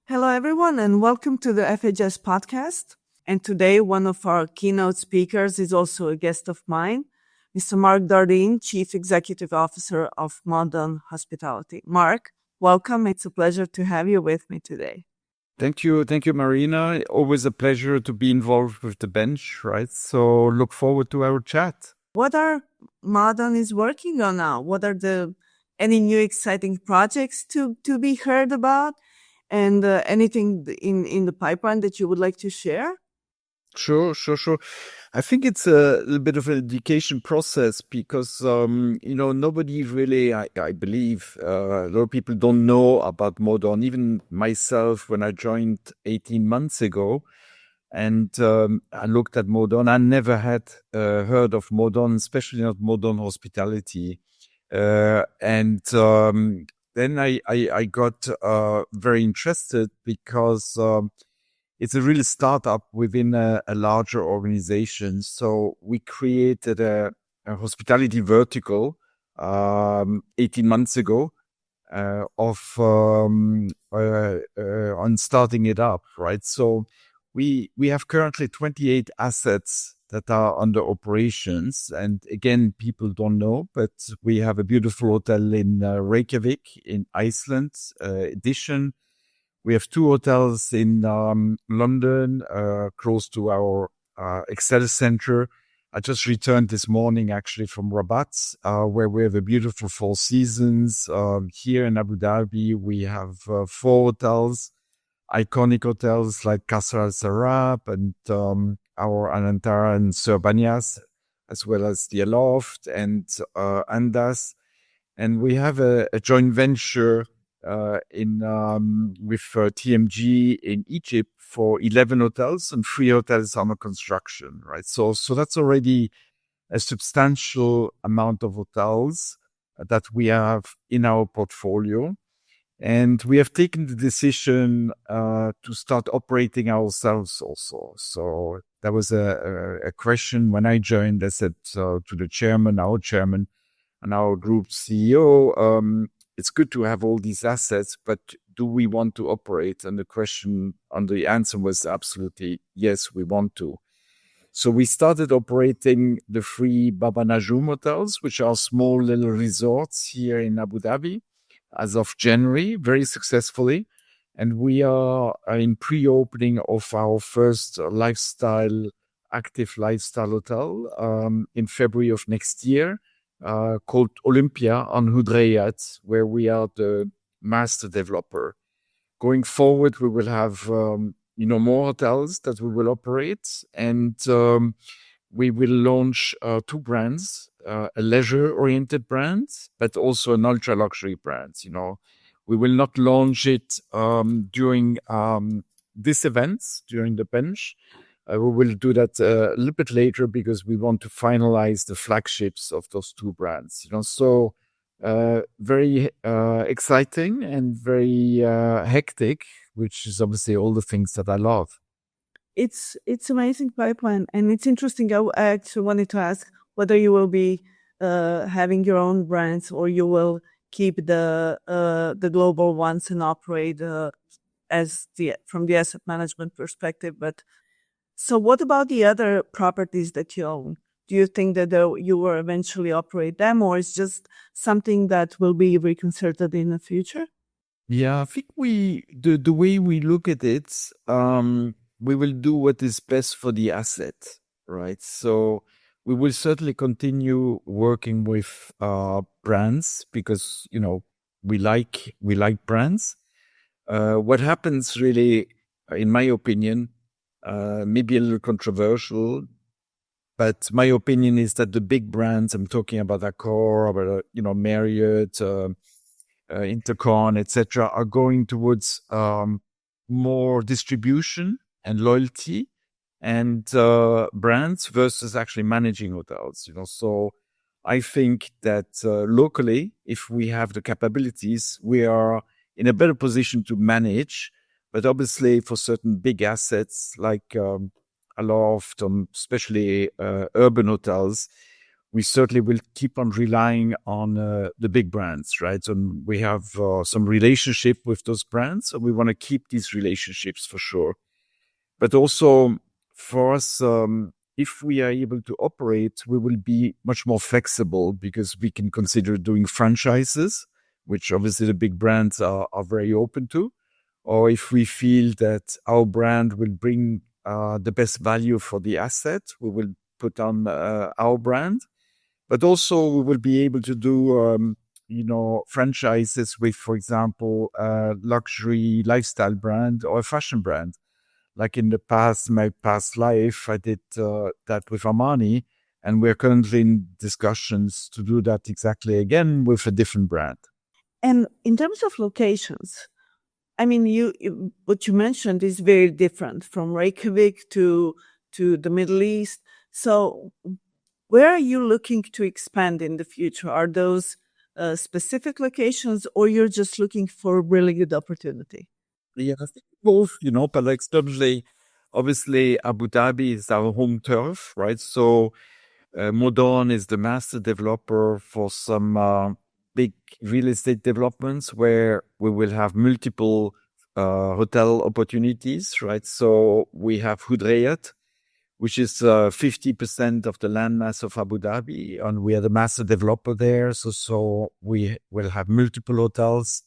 Hello, everyone, and welcome to the FHS podcast. And today, one of our keynote speakers is also a guest of mine, Mr. Marc Dardenne, Chief Executive Officer of Modon Hospitality. Marc, welcome. It's a pleasure to have you with me today. Thank you, Marina. Always a pleasure to be involved with the bench, right? So look forward to our chat. What are Modon is working on now? What are any new exciting projects to be heard about? And anything in the pipeline that you would like to share? Sure. I think it's a little bit of an education process because, nobody really, I believe, a lot of people don't know about Modon. Even myself, when I joined 18 months ago and I looked at Modon, I never had heard of Modon, especially not Modon Hospitality. And then I got very interested because it's a real startup within a larger organization. So we created a hospitality vertical 18 months ago on starting it up, right? So we have currently 28 assets that are under operations. And again, people don't know, but we have a beautiful hotel in Reykjavik in Iceland, Edition. We have 2 hotels in London, close to our Excel Center. I just returned this morning actually from Rabat, where we have a beautiful Four Seasons. Here in Abu Dhabi, we have 4 hotels, iconic hotels like Qasr Al Sarab and our Anantara and Sir Banyas, as well as the Aloft and Andas. And we have a joint venture with TMG in Egypt for 11 hotels and 3 hotels under construction, right? So that's already a substantial amount of hotels that we have in our portfolio. And we have taken the decision to start operating ourselves also. So that was a question when I joined. I said to the chairman, our chairman, and our group CEO, it's good to have all these assets, but do we want to operate? And the answer was absolutely yes, we want to. So we started operating the 3 Baba Najum hotels, which are small little resorts here in Abu Dhabi, as of January, very successfully. And we are in pre-opening of our first active lifestyle hotel in February of next year, called Olympia on Hudreyat, where we are the master developer. Going forward, we will have more hotels that we will operate, and we will launch 2 brands, a leisure-oriented brand, but also an ultra-luxury brand. We will not launch it during this event, during the bench. We will do that a little bit later because we want to finalize the flagships of those 2 brands. So very exciting and very hectic, which is obviously all the things that I love. It's amazing pipeline, and it's interesting. I actually wanted to ask whether you will be having your own brands or you will keep the global ones and operate from the asset management perspective. But so, what about the other properties that you own? Do you think that you will eventually operate them, or is just something that will be reconsidered in the future? Yeah, I think the way we look at it, we will do what is best for the asset, right? So we will certainly continue working with brands because we like brands. What happens really, in my opinion, maybe a little controversial, but my opinion is that the big brands, I'm talking about Accor, about Marriott, Intercon, etc., are going towards more distribution and loyalty and brands versus actually managing hotels. So I think that locally, if we have the capabilities, we are in a better position to manage. But obviously, for certain big assets like Aloft, especially urban hotels, we certainly will keep on relying on the big brands, right? And we have some relationship with those brands, so we want to keep these relationships for sure. But also for us, if we are able to operate, we will be much more flexible because we can consider doing franchises, which obviously the big brands are very open to. Or if we feel that our brand will bring the best value for the asset, we will put on our brand. But also we will be able to do, franchises with, for example, a luxury lifestyle brand or a fashion brand. Like in the past, my past life, I did that with Armani, and we're currently in discussions to do that exactly again with a different brand. And in terms of locations, I mean, what you mentioned is very different from Reykjavik to the Middle East. So, where are you looking to expand in the future? Are those specific locations, or you're just looking for a really good opportunity? Yeah, I think both, but like certainly, obviously, Abu Dhabi is our home turf, right? So, Modon is the master developer for some big real estate developments where we will have multiple hotel opportunities, right? So we have Hudriyat, which is 50% of the landmass of Abu Dhabi, and we are the master developer there. So we will have multiple hotels.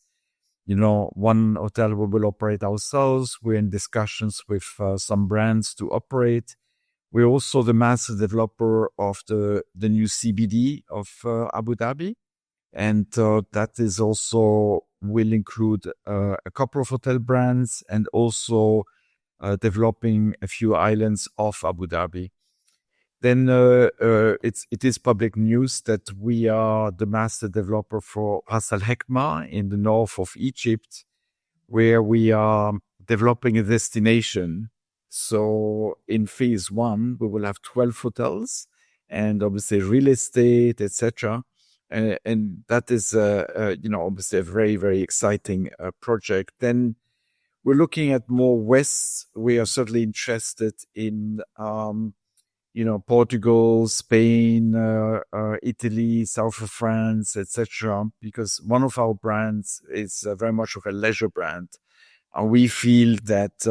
One hotel we will operate ourselves. We're in discussions with some brands to operate. We're also the master developer of the new CBD of Abu Dhabi. And that is also will include a couple of hotel brands and also developing a few islands off Abu Dhabi. Then it is public news that we are the master developer for Ras Al Hekma in the north of Egypt, where we are developing a destination. So in phase one, we will have 12 hotels and obviously real estate, etc. And that is, obviously a very, very exciting project. Then we're looking at more west. We are certainly interested in, Portugal, Spain, Italy, south of France, etc. Because one of our brands is very much of a leisure brand, and we feel that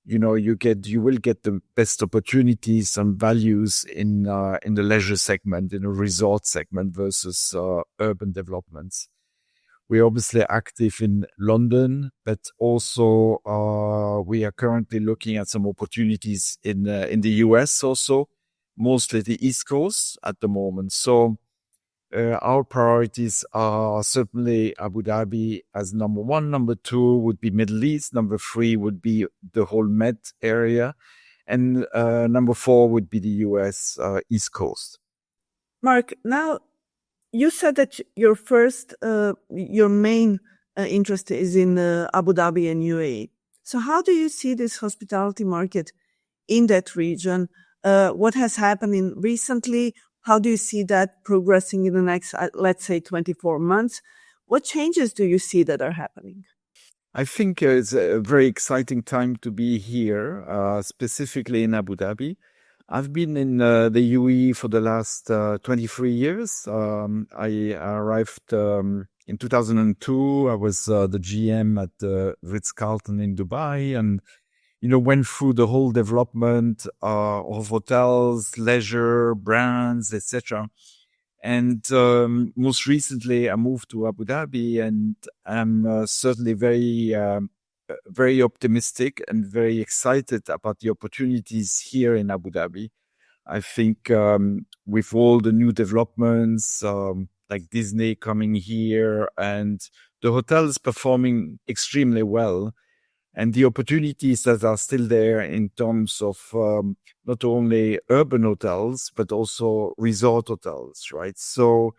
you will get the best opportunities and values in the leisure segment, in a resort segment versus urban developments. We're obviously active in London, but also we are currently looking at some opportunities in the US also, mostly the East Coast at the moment. So our priorities are certainly Abu Dhabi as number one. Number two would be Middle East. Number three would be the whole Med area. And number four would be the US East Coast. Marc, now you said that your main interest is in Abu Dhabi and UAE. So how do you see this hospitality market in that region? What has happened recently? How do you see that progressing in the next, let's say, 24 months? What changes do you see that are happening? I think it's a very exciting time to be here, specifically in Abu Dhabi. I've been in the UAE for the last 23 years. I arrived in 2002. I was the GM at the Ritz-Carlton in Dubai, and went through the whole development of hotels, leisure, brands, etc. And most recently, I moved to Abu Dhabi, and I'm certainly very optimistic and very excited about the opportunities here in Abu Dhabi. I think with all the new developments, like Disney coming here, and the hotels performing extremely well, and the opportunities that are still there in terms of not only urban hotels, but also resort hotels, right? So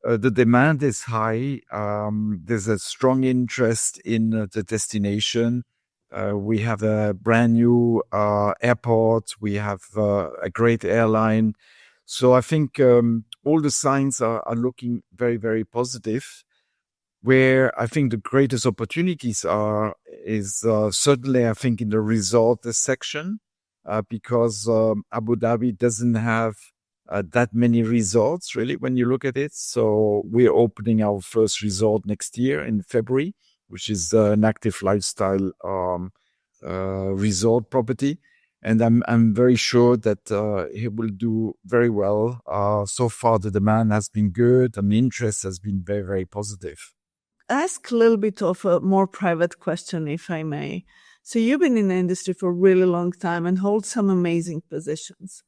the demand is high. There's a strong interest in the destination. We have a brand new airport. We have a great airline. So I think all the signs are looking very, very positive. Where I think the greatest opportunities is certainly, I think, in the resort section, because Abu Dhabi doesn't have that many resorts, really, when you look at it. So we're opening our first resort next year in February, which is an active lifestyle resort property. And I'm very sure that he will do very well. So far, the demand has been good and the interest has been very, very positive. Ask a little bit of a more private question, if I may. So you've been in the industry for a really long time and hold some amazing positions.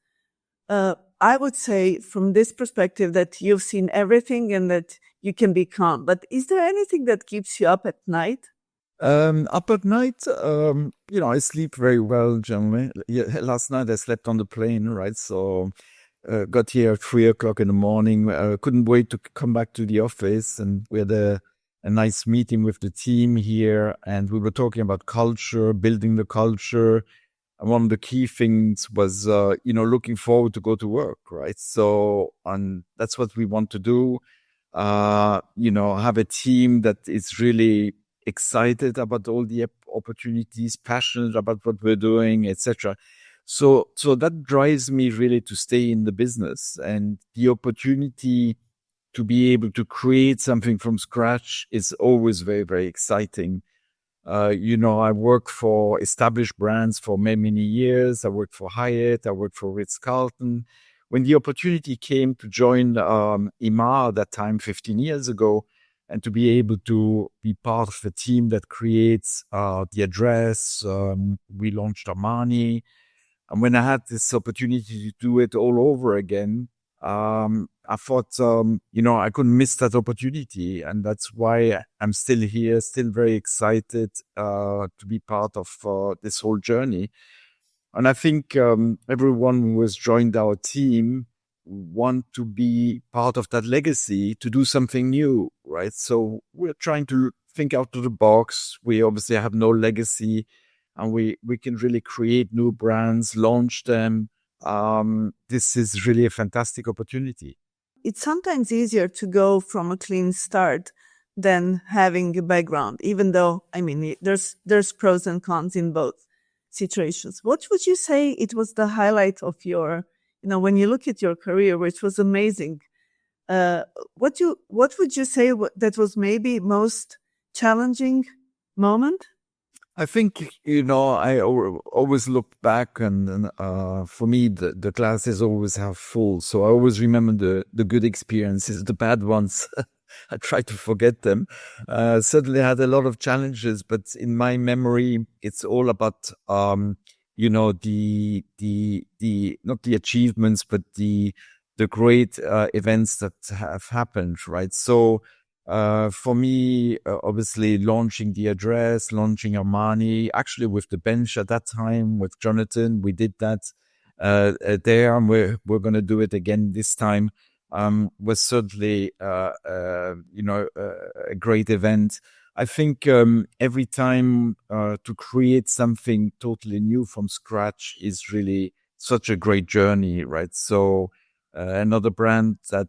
I would say from this perspective that you've seen everything and that you can be calm. But is there anything that keeps you up at night? Up at night, I sleep very well generally. Yeah, last night I slept on the plane, right? So got here at 3 o'clock in the morning. Couldn't wait to come back to the office, and we had a nice meeting with the team here, and we were talking about culture, building the culture. And one of the key things was, looking forward to go to work, right? So, and that's what we want to do. Have a team that is really excited about all the opportunities, passionate about what we're doing, etc. So that drives me really to stay in the business, and the opportunity to be able to create something from scratch is always very, very exciting. I worked for established brands for many, many years. I worked for Hyatt. I worked for Ritz-Carlton. When the opportunity came to join Imar at that time, 15 years ago, and to be able to be part of the team that creates the address, we launched Armani. And when I had this opportunity to do it all over again, I thought, I couldn't miss that opportunity. And that's why I'm still here, still very excited to be part of this whole journey. And I think everyone who has joined our team want to be part of that legacy, to do something new, right? So we're trying to think out of the box. We obviously have no legacy, and we can really create new brands, launch them. This is really a fantastic opportunity. It's sometimes easier to go from a clean start than having a background, even though, I mean, there's pros and cons in both situations. What would you say it was the highlight of your, when you look at your career, which was amazing? What would you say that was maybe most challenging moment? I think, I always look back, and for me, the classes always have full. So I always remember the good experiences. The bad ones, I try to forget them. Certainly had a lot of challenges, but in my memory, it's all about, the not the achievements, but the great events that have happened, right? So, for me, obviously launching the address, launching Armani, actually with the bench at that time with Jonathan, we did that there, and we're going to do it again this time. Was certainly a great event. I think every time to create something totally new from scratch is really such a great journey, right? So another brand that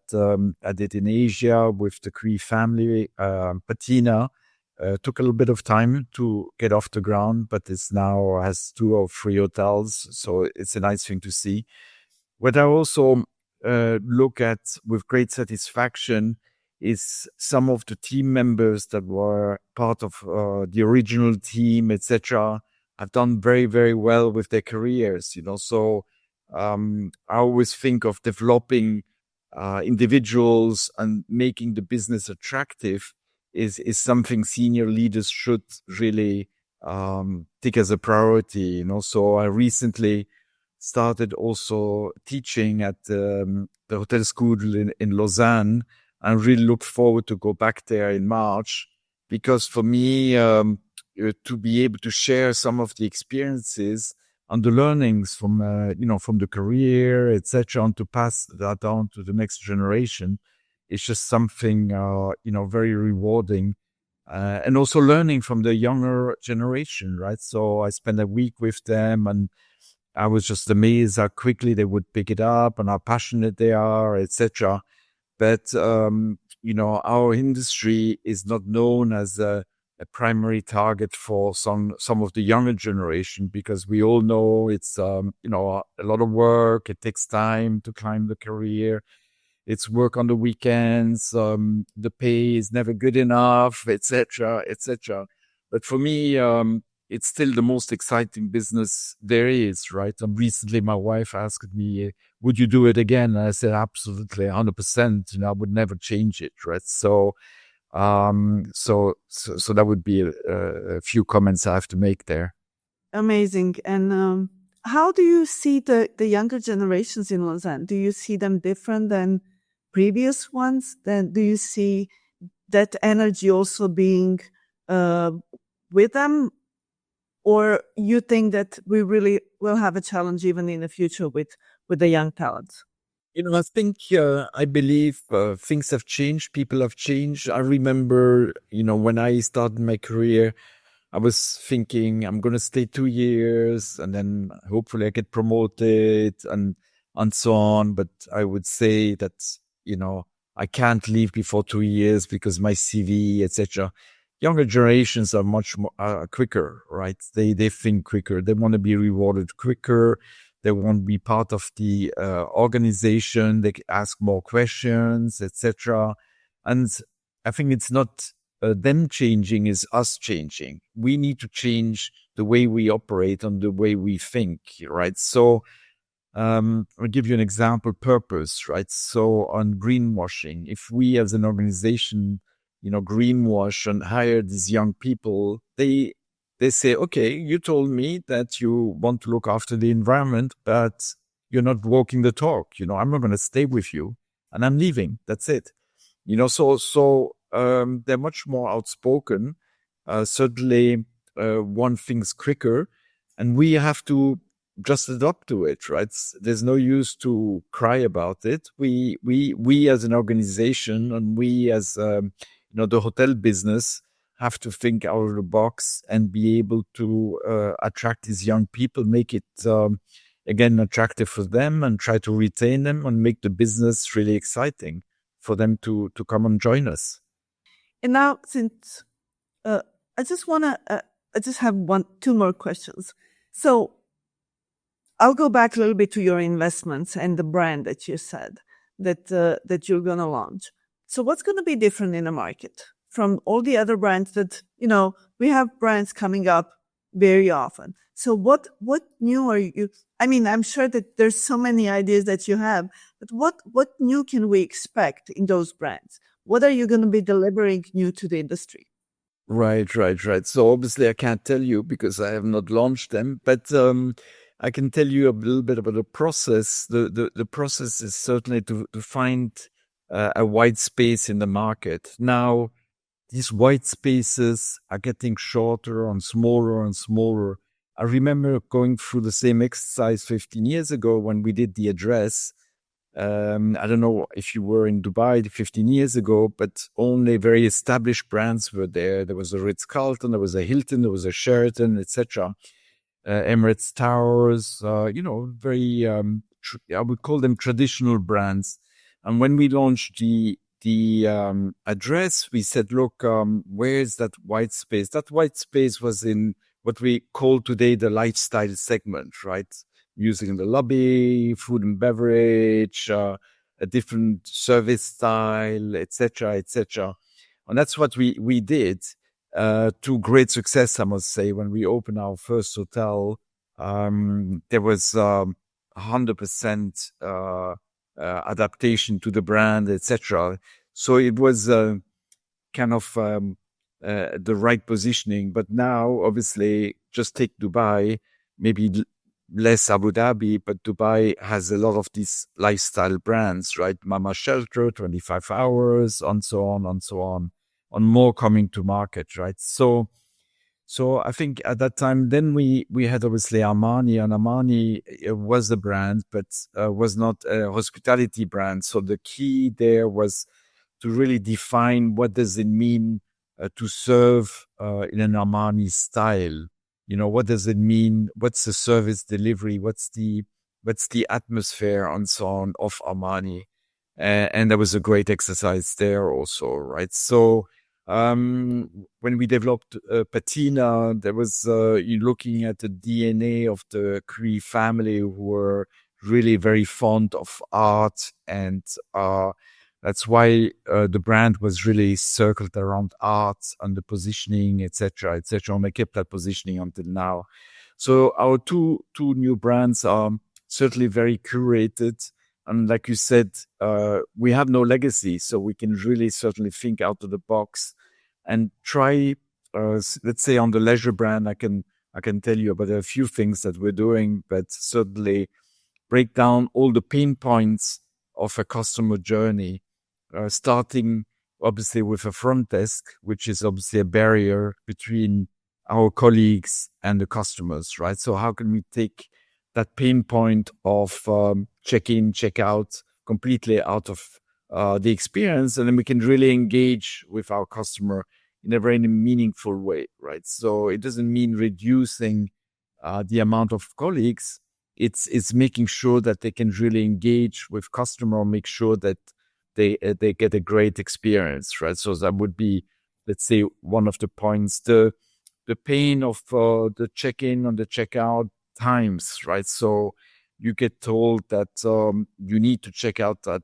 I did in Asia with the Cree family, Patina, took a little bit of time to get off the ground, but it's now has 2 or 3 hotels. So it's a nice thing to see. What I also look at with great satisfaction is some of the team members that were part of the original team, etc., have done very, very well with their careers, So I always think of developing individuals and making the business attractive is something senior leaders should really take as a priority, So I recently started also teaching at the hotel school in Lausanne, and really look forward to go back there in March, because for me, to be able to share some of the experiences and the learnings from, from the career, etc., and to pass that on to the next generation, it's just something, very rewarding. And also learning from the younger generation, right? So I spent a week with them, and I was just amazed how quickly they would pick it up and how passionate they are, etc. But, our industry is not known as a a primary target for some of the younger generation, because we all know it's a lot of work. It takes time to climb the career. It's work on the weekends. The pay is never good enough, etc., etc. But for me, it's still the most exciting business there is, right? And recently, my wife asked me, "Would you do it again?" And I said, "Absolutely, 100%. I would never change it, right?" So that would be a few comments I have to make there. Amazing. And how do you see the younger generations in Lausanne? Do you see them different than previous ones? Then do you see that energy also being with them? Or you think that we really will have a challenge even in the future with the young talents? I believe things have changed. People have changed. I remember, when I started my career, I was thinking I'm going to stay 2 years and then hopefully I get promoted and so on. But I would say that, I can't leave before 2 years because my CV, etc. Younger generations are much more quicker, right? They think quicker. They want to be rewarded quicker. They want to be part of the organization. They ask more questions, etc. And I think it's not them changing, is us changing. We need to change the way we operate and the way we think, right? So I'll give you an example, purpose, right? So on greenwashing, if we as an organization, greenwash and hire these young people, they say, okay, you told me that you want to look after the environment, but you're not walking the talk. I'm not going to stay with you and I'm leaving. That's it. They're much more outspoken. Certainly, one thing's quicker, and we have to just adapt to it, right? There's no use to cry about it. We as an organization, and we as the hotel business, have to think out of the box and be able to attract these young people, make it again attractive for them, and try to retain them and make the business really exciting for them to come and join us. And now, since I just have two more questions. So I'll go back a little bit to your investments and the brand that you said that you're going to launch. So what's going to be different in the market from all the other brands that, we have brands coming up very often. So what new are you? I mean, I'm sure that there's so many ideas that you have, but what new can we expect in those brands? What are you going to be delivering new to the industry? Right. So obviously I can't tell you because I have not launched them, but I can tell you a little bit about the process. The process is certainly to find a white space in the market. Now, these white spaces are getting shorter and smaller and smaller. I remember going through the same exercise 15 years ago when we did the address. I don't know if you were in Dubai 15 years ago, but only very established brands were there. There was a Ritz-Carlton, there was a Hilton, there was a Sheraton, etc. Emirates Towers, very, I would call them traditional brands. And when we launched the address, we said, look, where's that white space? That white space was in what we call today the lifestyle segment, right? Music in the lobby, food and beverage, a different service style, etc., etc. And that's what we did to great success, I must say. When we opened our first hotel, there was 100% adaptation to the brand, etc. So it was kind of the right positioning. But now, obviously, just take Dubai, maybe less Abu Dhabi, but Dubai has a lot of these lifestyle brands, right? Mama Shelter, 25 Hours, and so on and so on, and more coming to market, right? So I think at that time, then we had obviously Armani, and Armani was a brand, but was not a hospitality brand. So the key there was to really define what does it mean to serve in an Armani style. What does it mean? What's the service delivery? What's the atmosphere and so on of Armani? And there was a great exercise there also, right? So When we developed Patina, there was you looking at the DNA of the Cree family who were really very fond of art, and that's why the brand was really circled around art and the positioning, etc., etc. And I kept that positioning until now. So our two new brands are certainly very curated. And like you said, we have no legacy, so we can really certainly think out of the box and try. Let's say on the leisure brand, I can tell you about a few things that we're doing, but certainly break down all the pain points of a customer journey, starting obviously with a front desk, which is obviously a barrier between our colleagues and the customers, right? So how can we take that pain point of check in, check out completely out of the experience, and then we can really engage with our customer in a very meaningful way, right? So it doesn't mean reducing the amount of colleagues. It's making sure that they can really engage with customer, make sure that they get a great experience, right? So that would be, let's say, one of the points. The pain of the check-in and the check-out times, right? So you get told that you need to check out at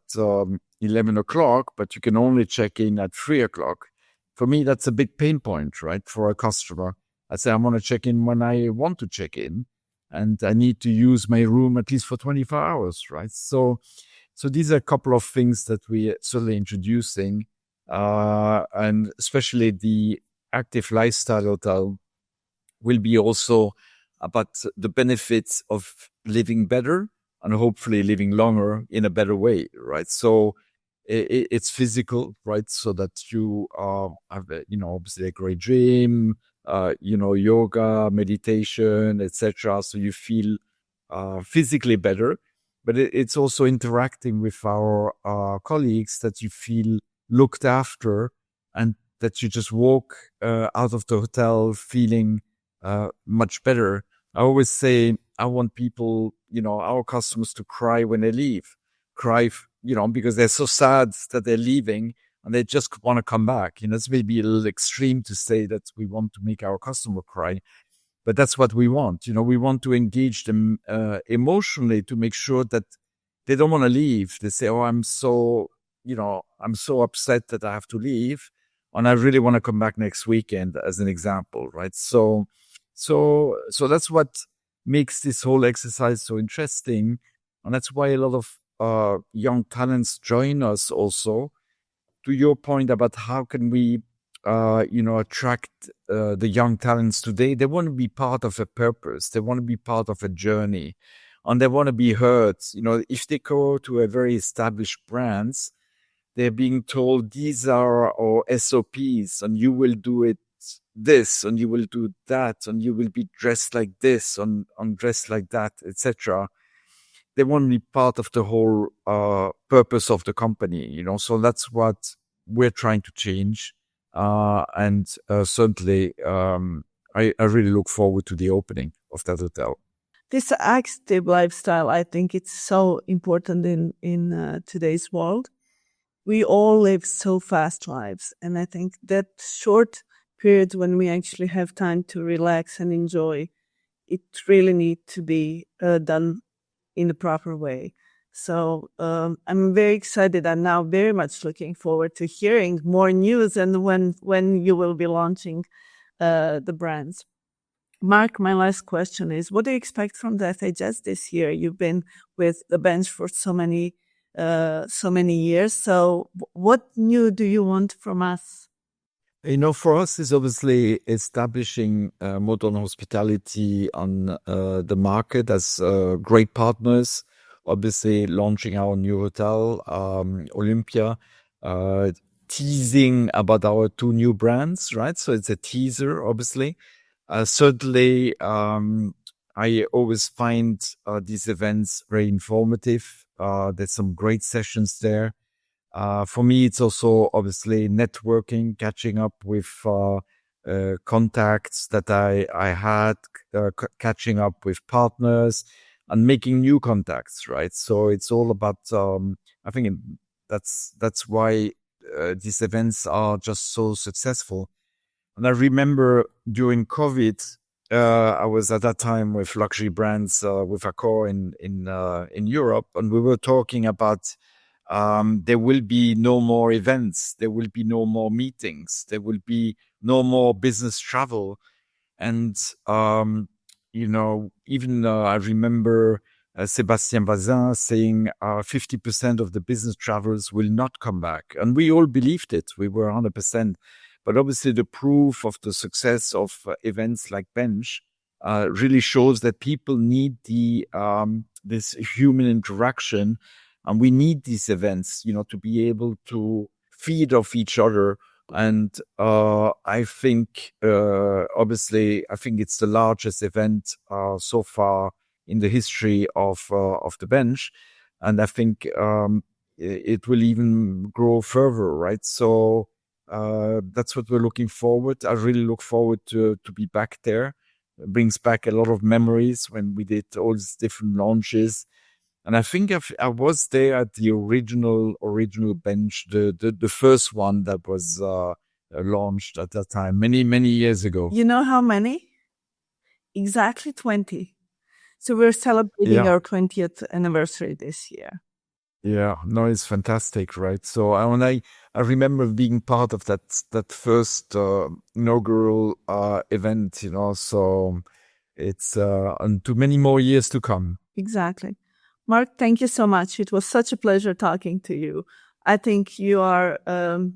11 o'clock, but you can only check in at 3 o'clock. For me, that's a big pain point, right? For a customer. I say, I want to check in when I want to check in, and I need to use my room at least for 24 hours, right? So these are a couple of things that we are certainly introducing, and especially the active lifestyle hotel will be also about the benefits of living better and hopefully living longer in a better way, right? So it's physical, right? So that you have, obviously a great dream, yoga, meditation, etc. So you feel physically better, but it's also interacting with our colleagues that you feel looked after, and that you just walk out of the hotel feeling much better. I always say I want people, our customers to cry when they leave, because they're so sad that they're leaving and they just want to come back. It's maybe a little extreme to say that we want to make our customer cry, but that's what we want. We want to engage them emotionally to make sure that they don't want to leave. They say, "Oh, I'm so upset that I have to leave, and I really want to come back next weekend," as an example, right? So that's what makes this whole exercise so interesting, and that's why a lot of young talents join us. Also, to your point about how can we attract the young talents today, they want to be part of a purpose. They want to be part of a journey, and they want to be heard. If they go to a very established brands, they're being told these are our SOPs, and you will do it this, and you will do that, and you will be dressed like this, and dressed like that, etc. They want to be part of the whole purpose of the company. So that's what we're trying to change. And certainly, I really look forward to the opening of that hotel. This active lifestyle, I think it's so important in today's world. We all live so fast lives, and I think that short period when we actually have time to relax and enjoy, it really needs to be done in the proper way. So I'm very excited. I'm now very much looking forward to hearing more news and when you will be launching the brands. Marc, my last question is, what do you expect from the FHS this year? You've been with the bench for so many years. So what new do you want from us? For us, is obviously establishing Modon Hospitality on the market as great partners. Obviously, launching our new hotel, Olympia, teasing about our two new brands, right? So it's a teaser, obviously. Certainly, I always find these events very informative. There's some great sessions there. For me, it's also obviously networking, catching up with contacts that I had, catching up with partners, and making new contacts, right? So it's all about. I think that's why these events are just so successful. And I remember during COVID, I was at that time with luxury brands, with Accor in Europe, and we were talking about there will be no more events, there will be no more meetings, there will be no more business travel. And, even I remember Sébastien Bazin saying 50% of the business travelers will not come back. And we all believed it. We were 100%. But obviously, the proof of the success of events like Bench really shows that people need this human interaction. And we need these events, to be able to feed off each other. And I think, obviously, I think it's the largest event so far in the history of the Bench, and I think it will even grow further, right? So that's what we're looking forward. I really look forward to be back there. It brings back a lot of memories when we did all these different launches. And I think I was there at the original Bench, the first one that was launched at that time, many years ago. You know how many? Exactly 20. So we're celebrating our 20th anniversary this year. Yeah, no, it's fantastic, right? So I remember being part of that first inaugural event, so it's and to many more years to come. Exactly. Marc, thank you so much. It was such a pleasure talking to you. I think you are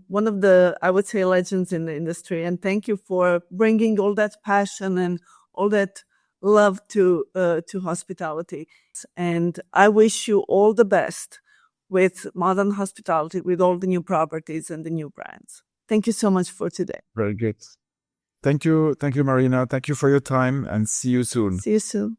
one of the, I would say, legends in the industry. And thank you for bringing all that passion and all that love to hospitality. And I wish you all the best with modern hospitality, with all the new properties and the new brands. Thank you so much for today. Very good. Thank you, Marina. Thank you for your time, and see you soon. See you soon.